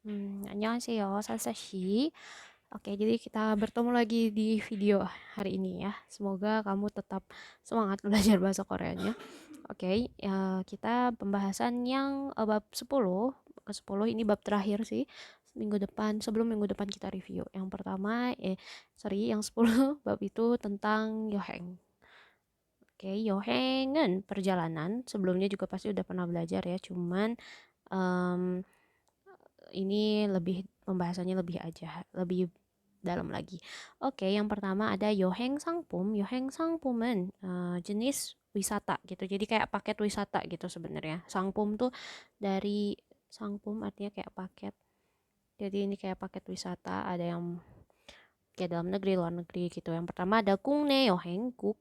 안녕하세요, 살사씨. Oke, jadi kita bertemu lagi di video hari ini ya. Semoga kamu tetap semangat belajar bahasa Koreanya. Oke, ya, kita pembahasan yang bab 10. Ke 10 ini bab terakhir sih. Sebelum minggu depan kita review. Yang pertama, yang 10 bab itu tentang yoheng. Oke, yoheng은 perjalanan. Sebelumnya juga pasti udah pernah belajar ya, cuman em, ini pembahasannya lebih dalam lagi. Oke, yang pertama ada yoheng sangpum. Yoheng sangpum은 jenis wisata gitu. Jadi kayak paket wisata gitu sebenarnya. Sangpum tuh dari sangpum artinya kayak paket. Jadi ini kayak paket wisata. Ada yang kayak dalam negeri, luar negeri gitu. Yang pertama ada 국내 여행, 국내.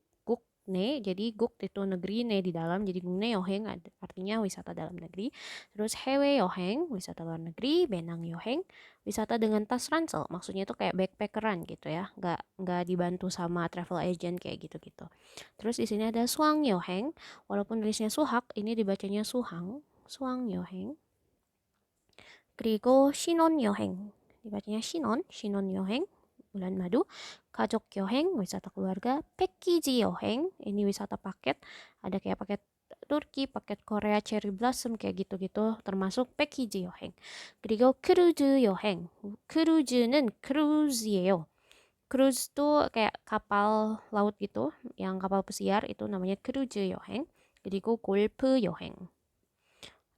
Jadi guk itu negeri, ne di dalam. Jadi 국내 여행 artinya wisata dalam negeri. Terus 해외 여행, wisata luar negeri. 배낭 여행, wisata dengan tas ransel. Maksudnya itu kayak backpackeran gitu ya. Nggak dibantu sama travel agent kayak gitu-gitu. Terus di sini ada 수학 여행. Walaupun tulisnya suhak, ini dibacanya suhang. 수학 여행. 그리고 신혼여행. dibacanya 신혼여행. bulan madu. 가족 여행, wisata keluarga. 패키지 여행, ini wisata paket. Ada kayak paket Turki, paket Korea, Cherry Blossom kayak gitu-gitu termasuk 패키지 여행. 그리고 크루즈 여행. 크루즈는 크루즈예요. Cruise tuh kayak kapal laut gitu, yang kapal pesiar itu namanya 크루즈 여행. 그리고 골프 여행.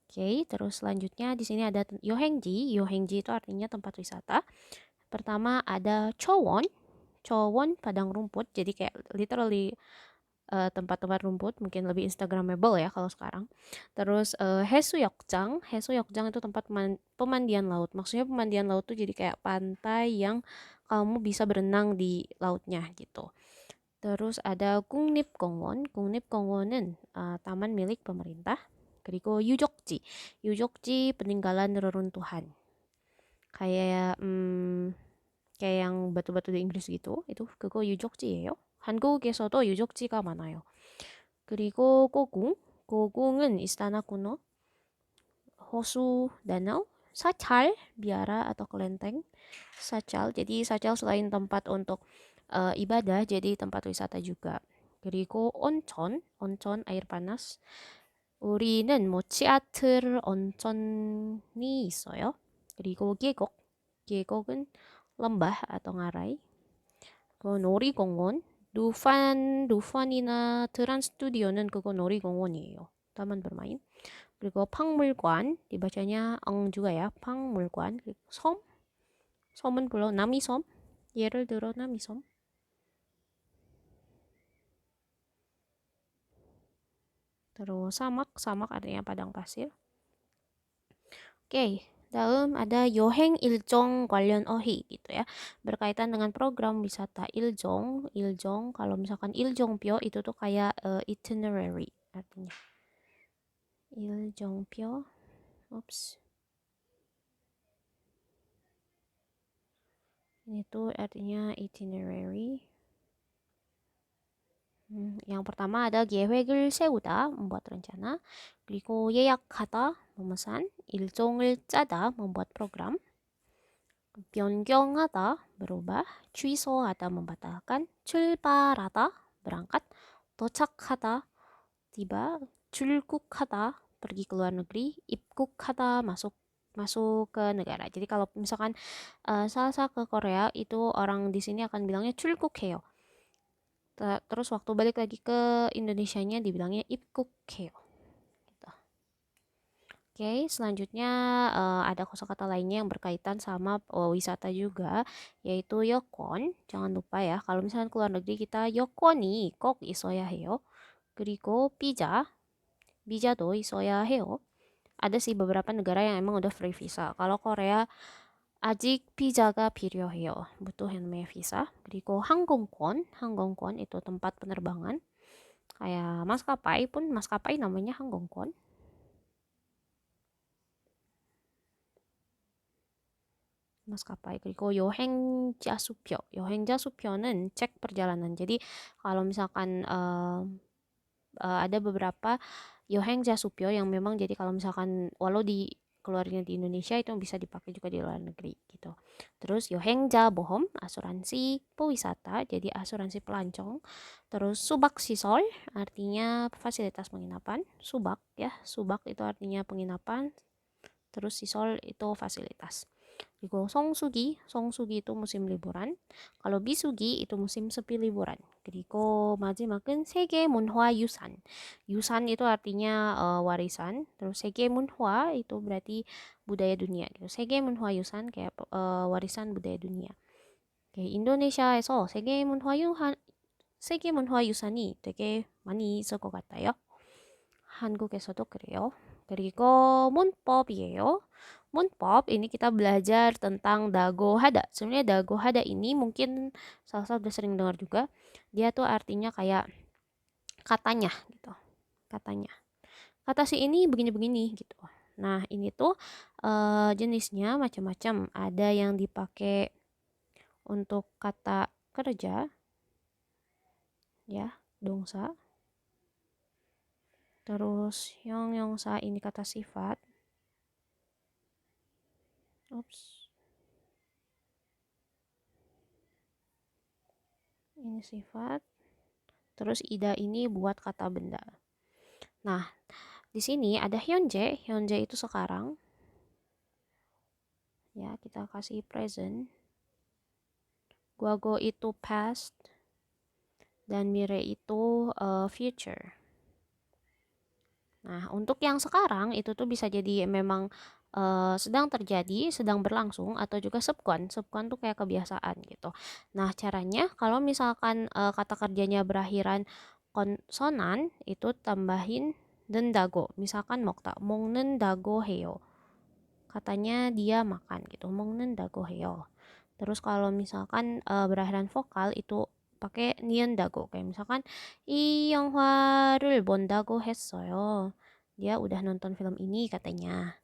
Oke, terus selanjutnya di sini ada yohengji. Yohengji itu artinya tempat wisata. Pertama ada Chowon. Chowon padang rumput. Jadi kayak literally tempat-tempat rumput, mungkin lebih instagramable ya kalau sekarang. Terus Hesuyokjang. Hesuyokjang itu tempat pemandian laut. Maksudnya pemandian laut tuh jadi kayak pantai yang kamu bisa berenang di lautnya gitu. Terus ada 국립공원. 국립공원은 taman milik pemerintah. 그리고 유적지. 유적지 peninggalan reruntuhan. Kayak kayak yang batu-batu di Inggris gitu. Itu 그거 유적지예요. 한국에서도 유적지가 많아요. 그리고 고궁. 고궁은 istana kuno, 호수, danau, 사찰, biara atau kelenteng. 사찰. Jadi 사찰 selain tempat untuk ibadah, jadi tempat wisata juga. 그리고 온천, 온천 air panas. 우리는 뭐 치아틀 온천이 있어요. 그리고 계곡, 계곡은 lembah atau ngarai. 그 놀이공원, 루판이나 트란스 스튜디오는 그거 놀이공원이에요. taman bermain. 그리고 박물관, dibacanya eng juga ya, 박물관. 섬, 섬은 불러 남이섬. 예를 들어 남이섬. Terus samak artinya padang pasir. Oke, dalam ada yoheng iljong 관련 어휘 gitu ya. Berkaitan dengan program wisata iljong. Iljong, kalau misalkan iljongbyo itu tuh kayak itinerary artinya. iljongbyo. Oops. Ini tuh artinya itinerary. yang pertama ada 계획을 세우다, membuat rencana. 그리고 예약하다, memesan. 일정을 짜다, membuat program. 변경하다, berubah. 취소하다, membatalkan. 출발하다, berangkat. 도착하다, tiba. 출국하다, pergi ke luar negeri. 입국하다, masuk ke negara. Jadi kalau misalkan salsa ke Korea itu orang di sini akan bilangnya 출국해요. Terus waktu balik lagi ke Indonesianya dibilangnya 입국해요. Gitu. Oke, selanjutnya ada kosakata lainnya yang berkaitan sama wisata juga, yaitu 여권. Jangan lupa ya, kalau misalnya ke luar negeri kita 여권이 꼭 있어야 해요. 그리고 비자도 있어야 해요. Ada sih beberapa negara yang emang udah free visa. Kalau Korea 아직 비자가 필요해요. butuh yang namanya visa. 그리고 항공권 itu tempat penerbangan. Kayak maskapai namanya 항공권. maskapai. 그리고 여행자 수표는 cek perjalanan. Jadi kalau misalkan ada beberapa 여행자 수표 yang memang jadi kalau misalkan walau di keluarnya di Indonesia itu bisa dipakai juga di luar negeri gitu. Terus yohengja bohom, asuransi pewisata, jadi asuransi pelancong. Terus subak sisol, artinya fasilitas penginapan. Subak ya, subak itu artinya penginapan. Terus sisol itu fasilitas. 그리고 성수기 itu musim liburan. kalau 비수기 itu musim sepi liburan. 그리고 마지막은 세계문화유산. 유산 itu artinya warisan. terus 세계문화 itu berarti budaya dunia gitu. 세계문화유산 kayak warisan budaya dunia. Oke, 인도네시아에서 세계문화유산이 되게 많이 있을 것 같아요. 한국에서도 그래요. 그리고 문법이에요. 문법 ini kita belajar tentang dago hada. Sebenarnya dago hada ini mungkin salah udah sering dengar juga. Dia tuh artinya kayak katanya gitu. Katanya. Kata si ini begini-begini gitu. Nah, ini tuh jenisnya macam-macam. Ada yang dipakai untuk kata kerja ya, dongsa. Terus yang yongsa ini kata sifat. Ups. Ini sifat. Terus ida ini buat kata benda. Nah, di sini ada hyunjae. Hyunjae itu sekarang. Ya, kita kasih present. Guago itu past. Dan mire itu future. Nah, untuk yang sekarang itu tuh bisa jadi memang sedang terjadi, sedang berlangsung, atau juga subkon. Subkon tuh kayak kebiasaan gitu. Nah, caranya kalau misalkan kata kerjanya berakhiran konsonan, itu tambahin dendago. Misalkan mokta, 먹는다고 해요. Katanya dia makan gitu, 먹는다고 해요. Terus kalau misalkan berakhiran vokal itu pakai ni은다고. Kayak misalkan 이 영화를 본다고 했어요. Dia udah nonton film ini katanya.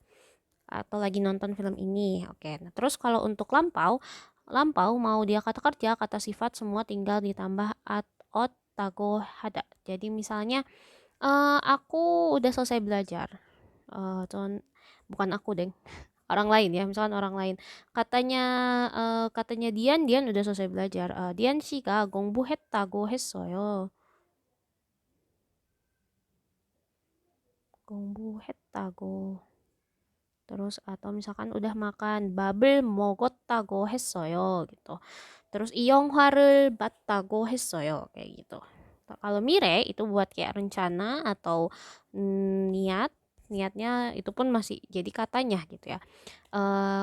Atau lagi nonton film ini. Oke. Nah, terus kalau untuk lampau, lampau mau dia kata kerja, kata sifat semua tinggal ditambah at tago hada. Jadi misalnya aku udah selesai belajar. Bukan aku deng. Orang lain ya, misalkan orang lain. Katanya Dian udah selesai belajar. Dian 씨가 공부했다고 했어요. 공부했다고. Terus atau misalkan udah makan 밥을 먹었다고 했어요 gitu. Terus 이 영화를 봤다고 했어요 kayak gitu. Kalau mire itu buat kayak rencana atau niatnya itu pun masih jadi katanya gitu ya.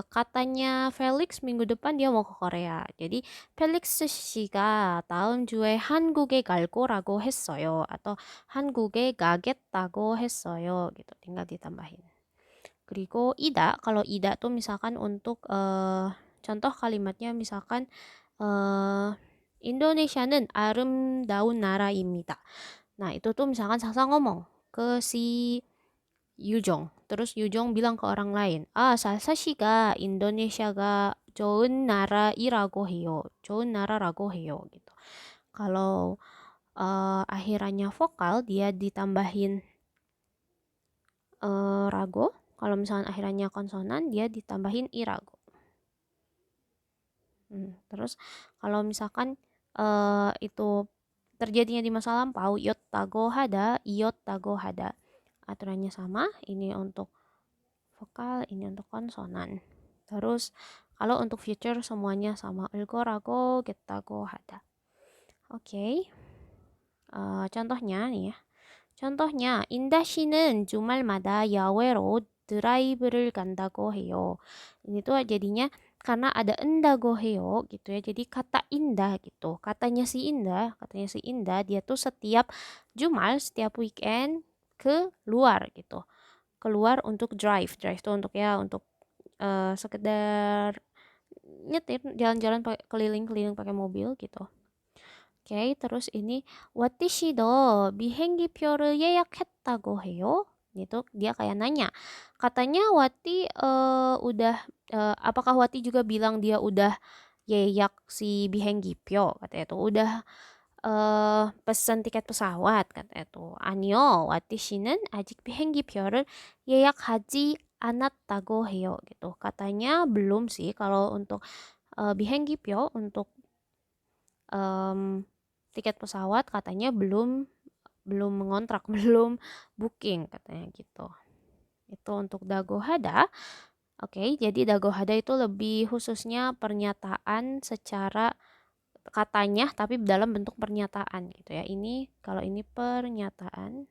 Katanya Felix minggu depan dia mau ke Korea. Jadi 펠릭스 씨가 다음 주에 한국에 갈 거라고 했어요. atau 한국에 가겠다고 했어요 gitu. Tinggal ditambahin. 그리고 ida, kalau ida tuh misalkan untuk contoh kalimatnya misalkan Indonesia는 아름다운 나라입니다. Nah, itu tuh misalkan Sasa ngomong ke si Yujong. Terus Yujong bilang ke orang lain, Sasa 씨가 인도네시아가 좋은 나라이라고 해요. 좋은 나라라고 해요. gitu. Kalau akhirannya vokal, dia ditambahin rago. Kalau misalnya akhirannya konsonan, dia ditambahin irago. Terus kalau misalkan itu terjadinya di masa lampau, iot tago hada. Aturannya sama, ini untuk vokal, ini untuk konsonan. Terus kalau untuk future semuanya sama, ulgorago, getago hada. Oke. Contohnya nih ya. Contohnya, 인다 씨는 주말마다 야외로 드라이브를 간다고 해요. Ini tuh jadinya karena ada endago heyo gitu ya. Jadi kata indah gitu. Katanya si Indah dia tuh setiap Jumat, setiap weekend ke luar gitu. Keluar untuk drive. Drive tuh untuk ya untuk sekedar nyetir, jalan-jalan keliling-keliling pakai mobil gitu. Oke, terus ini 와티시도 비행기표를 예약했다고 해요. Itu dia kayak nanya. Katanya Wati udah apakah Wati juga bilang dia udah yeyak si 비행기표 katanya tuh udah pesan tiket pesawat katanya tuh. 아니요. 와티 씨는 아직 비행기표를 예약하지 anatago heyo gitu. Katanya belum sih kalau untuk bihengipyo untuk tiket pesawat katanya belum mengontrak, belum booking katanya gitu. Itu untuk dagohada. Oke, jadi dagohada itu lebih khususnya pernyataan secara katanya tapi dalam bentuk pernyataan gitu ya. Ini kalau ini pernyataan.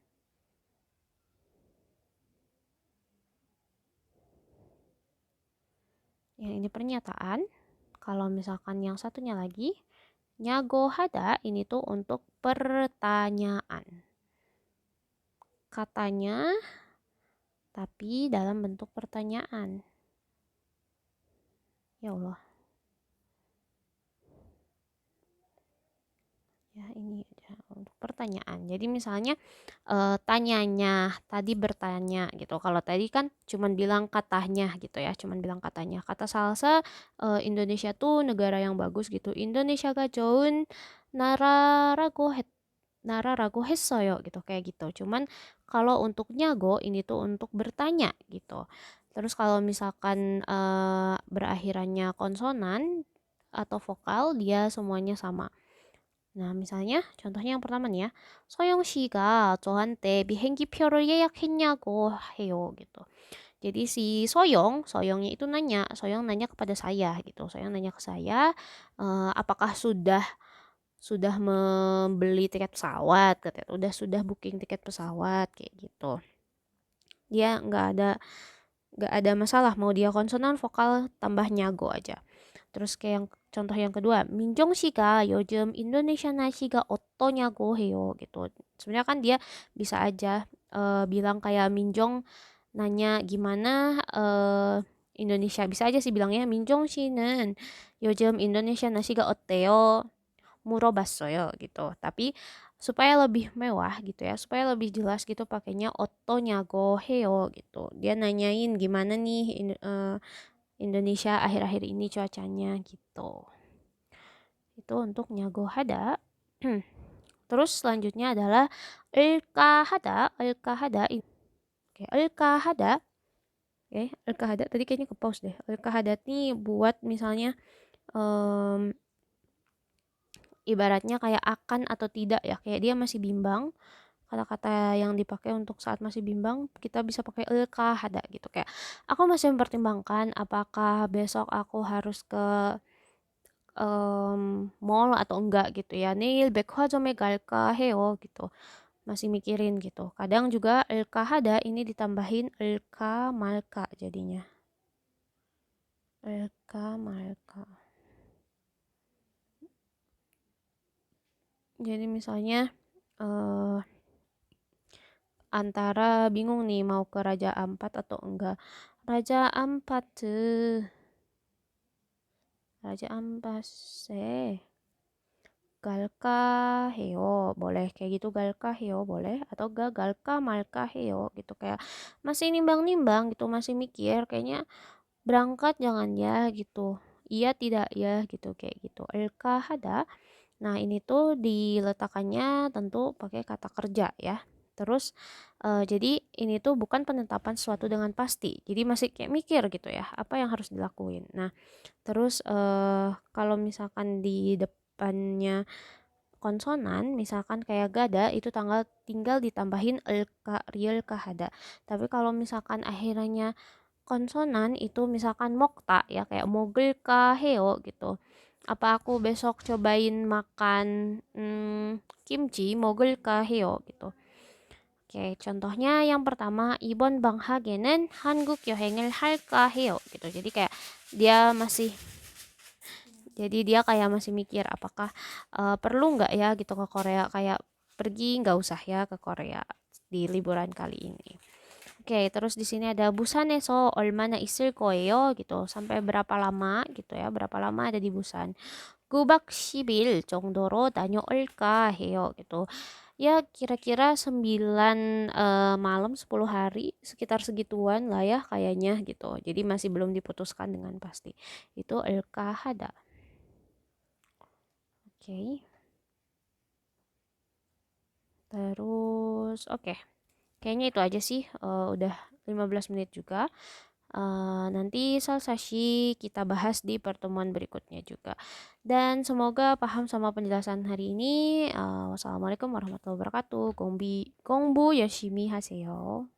Yang ini pernyataan. Kalau misalkan yang satunya lagi, nyagohada ini tuh untuk pertanyaan. Katanya tapi dalam bentuk pertanyaan. Ya Allah. Ya, ini aja untuk pertanyaan. Jadi misalnya tanyanya tadi bertanya gitu. Kalau tadi kan cuman bilang katanya gitu ya, cuman bilang katanya. Kata salsa Indonesia tuh negara yang bagus gitu. Indonesia가 좋은 나라라고 나라라고 했어요 gitu kayak gitu. Cuman kalau untuk nyago ini tuh untuk bertanya gitu. Terus kalau misalkan berakhirannya konsonan atau vokal dia semuanya sama. Nah, misalnya contohnya yang pertama nih ya. 소영 씨가 저한테 비행기표를 예약했냐고 해요 gitu. Jadi si Soyongnya itu nanya, Soyong nanya kepada saya gitu. Soyong nanya ke saya, apakah sudah membeli tiket pesawat, katanya. Sudah booking tiket pesawat kayak gitu. Dia nggak ada masalah mau dia konsonan vokal tambah nyago aja. Terus kayak yang contoh yang kedua, 민정 씨가 요즘 인도네시아 날씨가 어떠냐고 해요 gitu. Sebenarnya kan dia bisa aja bilang kayak Minjong nanya gimana Indonesia, bisa aja sih bilangnya 민정 씨는 요즘 인도네시아 날씨가 어때요? 물어봤어요 gitu. Tapi supaya lebih mewah gitu ya, supaya lebih jelas gitu pakainya 어떠냐고 해요 gitu. Dia nanyain gimana nih Indonesia akhir-akhir ini cuacanya gitu. Itu untuk nyago hada. Terus selanjutnya adalah ilkahada. Ilkahada. Ilkahada tadi kayaknya ke pause deh. Ilkahada nih buat misalnya ibaratnya kayak akan atau tidak ya. Kayak dia masih bimbang. Kata-kata yang dipakai untuk saat masih bimbang kita bisa pakai ilkahada gitu, kayak aku masih mempertimbangkan apakah besok aku harus ke mall atau enggak gitu ya. Neil 백화점에 갈까 해요 gitu. Masih mikirin gitu. Kadang juga ilkahada ini ditambahin ilka malka jadinya. Ilka malka. Jadi misalnya antara bingung nih mau ke Raja Ampat atau enggak. Raja Ampat Raja Ampase galka heo boleh kayak gitu, galka heo boleh, atau galka malka heo gitu, kayak masih nimbang-nimbang gitu, masih mikir kayaknya berangkat jangan ya gitu, iya tidak ya gitu, kayak gitu. Elka hada. Nah, ini tuh diletakkannya tentu pakai kata kerja ya. Terus jadi ini tuh bukan penetapan sesuatu dengan pasti. Jadi masih kayak mikir gitu ya, apa yang harus dilakuin. Nah, terus kalau misalkan di depannya konsonan, misalkan kayak gada itu tinggal ditambahin real kahada. Tapi kalau misalkan akhirnya konsonan itu misalkan mokta ya, kayak mogel kaheo gitu. Apa aku besok cobain makan kimchi mogel kaheo gitu. Oke, contohnya yang pertama 이번 방학에는 한국 여행을 할까 해요 gitu. Jadi dia kayak masih mikir apakah perlu nggak ya gitu ke Korea, kayak pergi nggak usah ya ke Korea di liburan kali ini. Oke, terus di sini ada busan에서 얼마나 있을 거예요 gitu. Sampai berapa lama gitu ya, berapa lama ada di Busan. 9박 10일 정도로 다녀올까 해요 gitu. Ya kira-kira 9 malam 10 hari sekitar segituan lah ya kayaknya gitu. Jadi masih belum diputuskan dengan pasti. Itu al-kahada. Oke. Terus oke. Kayaknya itu aja sih udah 15 menit juga. Nanti salsashi kita bahas di pertemuan berikutnya juga. Dan semoga paham sama penjelasan hari ini. Wassalamualaikum warahmatullahi wabarakatuh. Gongbu Yoshimi Haseyo.